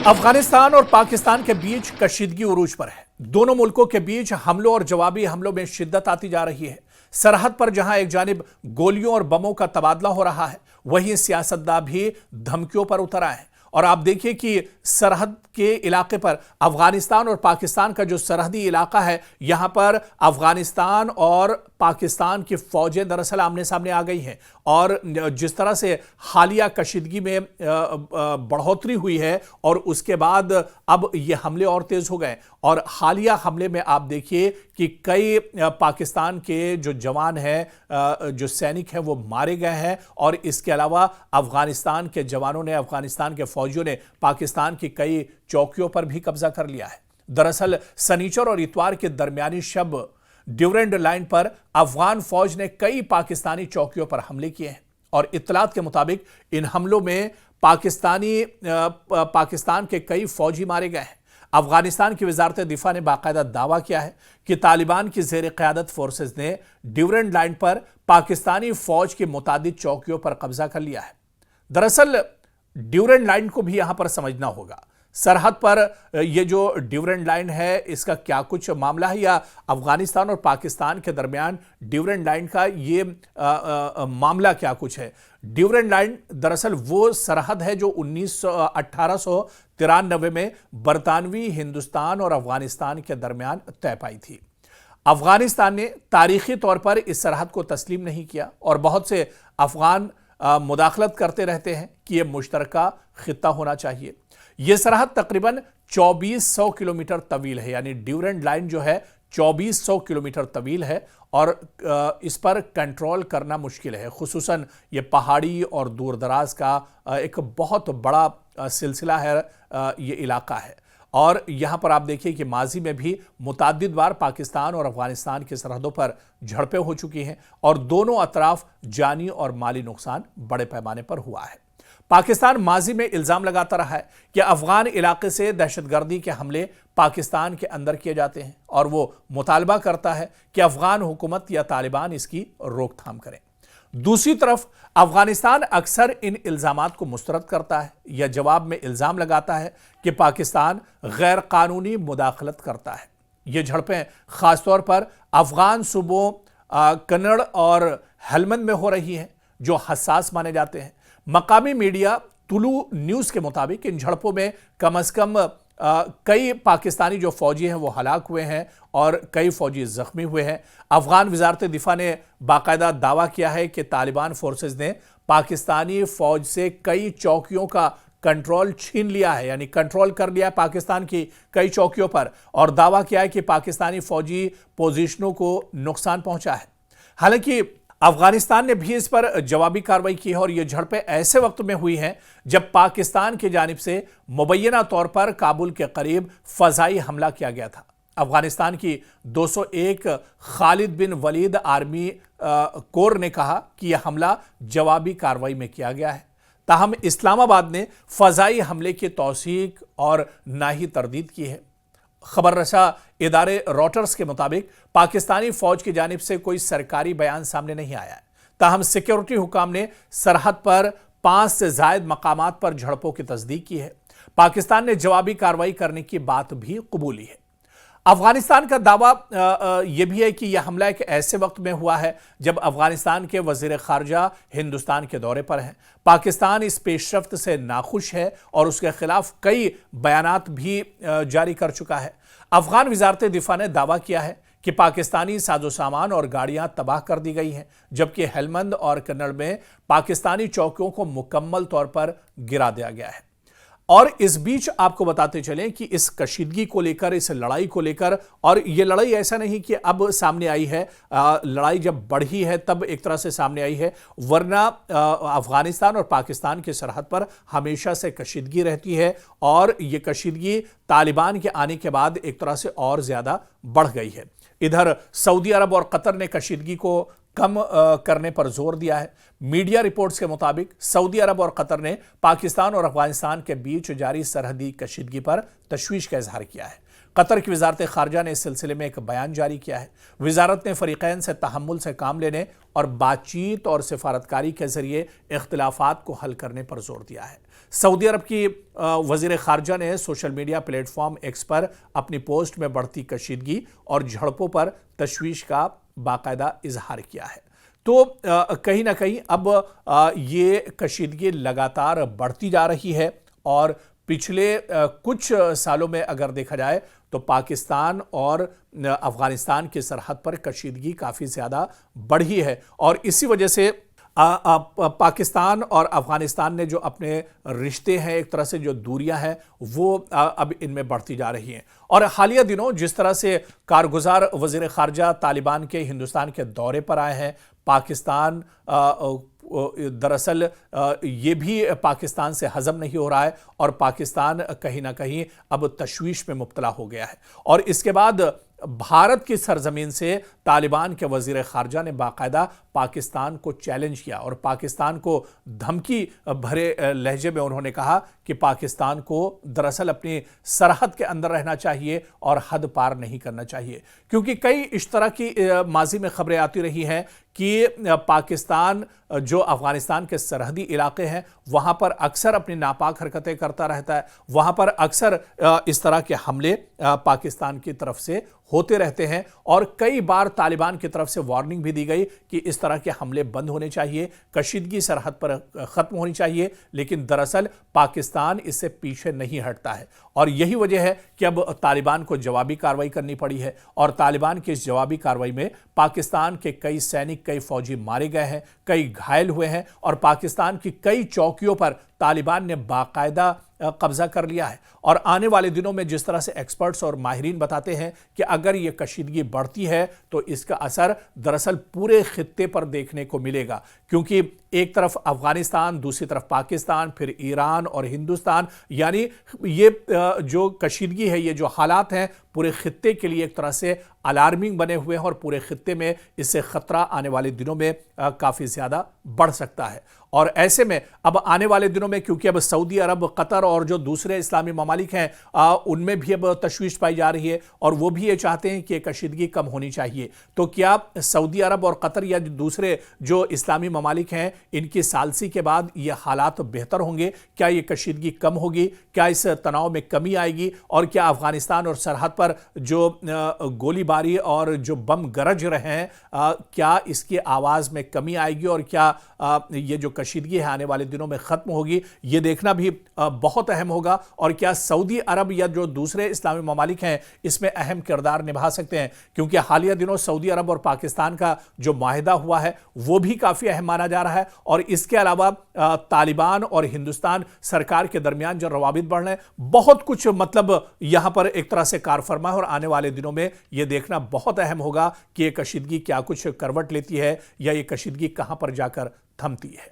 अफगानिस्तान और पाकिस्तान के बीच कशीदगी उरूज पर है। दोनों मुल्कों के बीच हमलों और जवाबी हमलों में शिद्दत आती जा रही है। सरहद पर जहां एक जानिब गोलियों और बमों का तबादला हो रहा है, वहीं सियासतदान भी धमकियों पर उतर आए हैं। और आप देखिए कि सरहद के इलाके पर अफगानिस्तान और पाकिस्तान का जो सरहदी इलाका है, यहां पर अफगानिस्तान और पाकिस्तान की फौजें दरअसल आमने सामने आ गई हैं। और जिस तरह से हालिया कशीदगी में बढ़ोतरी हुई है और उसके बाद अब ये हमले और तेज हो गए। और हालिया हमले में आप देखिए कि कई पाकिस्तान के जो जवान हैं, जो सैनिक हैं, वो मारे गए हैं। और इसके अलावा अफगानिस्तान के जवानों ने, अफगानिस्तान के फौजियों ने पाकिस्तान की कई चौकियों पर भी कब्जा कर लिया है। दरअसल शनिचर और इतवार के दरमियानी शब ड्यूरेंड लाइन पर अफगान फौज ने कई पाकिस्तानी चौकियों पर हमले किए हैं। और इत्तलात के मुताबिक इन हमलों में पाकिस्तान के कई फौजी मारे गए हैं। अफगानिस्तान की वजारत दिफा ने बाकायदा दावा किया है कि तालिबान की जेर क़यादत फोर्सेस ने ड्यूरेंड लाइन पर पाकिस्तानी फौज की मुतादिद चौकियों पर कब्जा कर लिया है। दरअसल ड्यूरेंड लाइन को भी यहां पर समझना होगा। सरहद पर यह जो ड्यूरेंड लाइन है, इसका क्या कुछ मामला है, या अफगानिस्तान और पाकिस्तान के दरमियान ड्यूरेंड लाइन का ये मामला क्या कुछ है। ड्यूरेंड लाइन दरअसल वो सरहद है जो 1893 में बरतानवी हिंदुस्तान और अफगानिस्तान के दरमियान तय पाई थी। अफगानिस्तान ने तारीखी तौर पर इस सरहद को तस्लीम नहीं किया और बहुत से अफगान मुदाखलत करते रहते हैं कि यह मुश्तरका खित्ता होना चाहिए। यह सरहद तकरीबन 2400 किलोमीटर तवील है, यानी ड्यूरेंड लाइन जो है 2400 किलोमीटर तवील है। और इस पर कंट्रोल करना मुश्किल है, खुसूसन ये पहाड़ी और दूर दराज का एक बहुत बड़ा सिलसिला है, ये इलाका है। और यहाँ पर आप देखिए कि माजी में भी मुतअद्दिद बार पाकिस्तान और अफगानिस्तान की सरहदों पर झड़पें हो चुकी हैं और दोनों अतराफ जानी और माली नुकसान बड़े पैमाने पर हुआ है। पाकिस्तान माजी में इल्ज़ाम लगाता रहा है कि अफगान इलाके से दहशतगर्दी के हमले पाकिस्तान के अंदर किए जाते हैं और वो मुतालबा करता है कि अफगान हुकूमत या तालिबान इसकी रोकथाम करें। दूसरी तरफ अफगानिस्तान अक्सर इन इल्ज़ामात को मुस्तरद करता है या जवाब में इल्ज़ाम लगाता है कि पाकिस्तान गैर कानूनी मुदाखलत करता है। ये झड़पें ख़ासतौर पर अफगान सूबों कन्नड़ और हेलमंद में हो रही हैं, जो हसास माने जाते हैं। मकामी मीडिया तुलु न्यूज़ के मुताबिक इन झड़पों में कम से कम कई पाकिस्तानी जो फौजी हैं वो हलाक हुए हैं और कई फौजी जख्मी हुए हैं। अफगान वजारत दिफा ने बाकायदा दावा किया है कि तालिबान फोर्सेस ने पाकिस्तानी फौज से कई चौकियों का कंट्रोल छीन लिया है, यानी कंट्रोल कर लिया है पाकिस्तान की कई चौकियों पर, और दावा किया है कि पाकिस्तानी फौजी पोजीशनों को नुकसान पहुंचा है। हालांकि अफगानिस्तान ने भी इस पर जवाबी कार्रवाई की है और यह झड़पें ऐसे वक्त में हुई हैं जब पाकिस्तान की जानिब से मुबैना तौर पर काबुल के करीब फजाई हमला किया गया था। अफगानिस्तान की 201 खालिद बिन वलीद आर्मी कोर ने कहा कि यह हमला जवाबी कार्रवाई में किया गया है। ताहम इस्लामाबाद ने फजाई हमले की तौसीक और ना ही तरदीद की है। खबर रसा इदारे रॉयटर्स के मुताबिक पाकिस्तानी फौज की जानिब से कोई सरकारी बयान सामने नहीं आया है। ताहम सिक्योरिटी हुकाम ने सरहद पर 5 से ज़ायद मकामात पर झड़पों की तस्दीक की है। पाकिस्तान ने जवाबी कार्रवाई करने की बात भी कबूली है। अफगानिस्तान का दावा यह भी है कि यह हमला एक ऐसे वक्त में हुआ है जब अफगानिस्तान के वजीर खारजा हिंदुस्तान के दौरे पर हैं। पाकिस्तान इस पेशरफ्त से नाखुश है और उसके खिलाफ कई बयानात भी जारी कर चुका है। अफगान वजारत दिफा ने दावा किया है कि पाकिस्तानी साजो सामान और गाड़ियां तबाह कर दी गई हैं, जबकि हेलमंद और कन्नड़ में पाकिस्तानी चौकियों को मुकम्मल तौर पर गिरा दिया गया है। और इस बीच आपको बताते चलें कि इस कशीदगी को लेकर, इस लड़ाई को लेकर, और ये लड़ाई ऐसा नहीं कि अब सामने आई है, लड़ाई जब बढ़ी है तब एक तरह से सामने आई है, वरना अफगानिस्तान और पाकिस्तान की सरहद पर हमेशा से कशीदगी रहती है और ये कशीदगी तालिबान के आने के बाद एक तरह से और ज़्यादा बढ़ गई है। इधर सऊदी अरब और कतर ने कशीदगी को कम करने पर जोर दिया है। मीडिया रिपोर्ट्स के मुताबिक सऊदी अरब और कतर ने पाकिस्तान और अफगानिस्तान के बीच जारी सरहदी कशीदगी पर तशवीश का इजहार किया है। कतर की वजारत खारजा ने इस सिलसिले में एक बयान जारी किया है। वजारत ने फरीकैन से तहम्मुल से काम लेने और बातचीत और सिफारतकारी के जरिए इख्तिलाफात को हल करने पर जोर दिया है। सऊदी अरब की वजीर खारजा ने सोशल मीडिया प्लेटफॉर्म एक्स पर अपनी पोस्ट में बढ़ती कशीदगी और झड़पों पर तशवीश का बाकायदा इजहार किया है। तो कहीं ना कहीं अब ये कशीदगी लगातार बढ़ती जा रही है और पिछले कुछ सालों में अगर देखा जाए तो पाकिस्तान और अफगानिस्तान की सरहद पर कशीदगी काफ़ी ज़्यादा बढ़ी है और इसी वजह से पाकिस्तान और अफगानिस्तान ने जो अपने रिश्ते हैं, एक तरह से जो दूरियां हैं, वो अब इनमें बढ़ती जा रही हैं। और हालिया दिनों जिस तरह से कारगुजार वज़ीर ख़ारजा तालिबान के हिंदुस्तान के दौरे पर आए हैं, पाकिस्तान दरअसल ये भी पाकिस्तान से हजम नहीं हो रहा है और पाकिस्तान कहीं ना कहीं अब तशवीश में मुब्तला हो गया है। और इसके बाद भारत की सरजमीन से तालिबान के वजीर खारजा ने बाकायदा पाकिस्तान को चैलेंज किया और पाकिस्तान को धमकी भरे लहजे में उन्होंने कहा कि पाकिस्तान को दरअसल अपनी सरहद के अंदर रहना चाहिए और हद पार नहीं करना चाहिए, क्योंकि कई इस तरह की माजी में खबरें आती रही हैं कि पाकिस्तान जो अफगानिस्तान के सरहदी इलाके हैं वहां पर अक्सर अपनी नापाक हरकतें करता रहता है, वहां पर अक्सर इस तरह के हमले पाकिस्तान की तरफ से होते रहते हैं और कई बार तालिबान की तरफ से वार्निंग भी दी गई कि इस तरह के हमले बंद होने चाहिए, कशीदगी सरहद पर खत्म होनी चाहिए, लेकिन दरअसल पाकिस्तान इससे पीछे नहीं हटता है और यही वजह है कि अब तालिबान को जवाबी कार्रवाई करनी पड़ी है और तालिबान की इस जवाबी कार्रवाई में पाकिस्तान के कई सैनिक, कई फौजी मारे गए हैं, कई घायल हुए हैं और पाकिस्तान की कई चौकियों पर तालिबान ने बाकायदा कब्जा कर लिया है। और आने वाले दिनों में जिस तरह से एक्सपर्ट्स और माहिरीन बताते हैं कि अगर ये कशीदगी बढ़ती है तो इसका असर दरअसल पूरे खित्ते पर देखने को मिलेगा, क्योंकि एक तरफ अफगानिस्तान, दूसरी तरफ पाकिस्तान, फिर ईरान और हिंदुस्तान, यानी ये जो कशीदगी है, ये जो हालात हैं पूरे खित्ते के लिए एक तरह से अलार्मिंग बने हुए हैं और पूरे खित्ते में इससे खतरा आने वाले दिनों में काफ़ी ज़्यादा बढ़ सकता है। और ऐसे में अब आने वाले दिनों में, क्योंकि अब सऊदी अरब, कतर और जो दूसरे इस्लामी ममालिक हैं उनमें भी अब तशवीश पाई जा रही है और वो भी ये चाहते हैं कि कशीदगी कम होनी चाहिए। तो क्या सऊदी अरब और कतर या दूसरे जो इस्लामी ममालिक हैं इनकी सालसी के बाद ये हालात बेहतर होंगे? क्या ये कशीदगी कम होगी? क्या इस तनाव में कमी आएगी? और क्या अफगानिस्तान और सरहद पर जो गोलीबारी और जो बम गरज रहे हैं क्या इसकी आवाज़ में कमी आएगी और क्या ये जो कशीदगी है आने वाले दिनों में ख़त्म होगी? ये देखना भी बहुत अहम होगा। और क्या सऊदी अरब या जो दूसरे इस्लामी ममालिक हैं इसमें अहम किरदार निभा सकते हैं? क्योंकि हालिया दिनों सऊदी अरब और पाकिस्तान का जो माहिदा हुआ है वो भी काफ़ी अहम माना जा रहा है और इसके अलावा तालिबान और हिंदुस्तान सरकार के दरमियान जो रवाबित बढ़ रहे हैं, बहुत कुछ मतलब यहाँ पर एक तरह से कार फरमा है और आने वाले दिनों में ये देखना बहुत अहम होगा कि ये कशीदगी क्या कुछ करवट लेती है या ये कशीदगी कहाँ पर जाकर थमती है।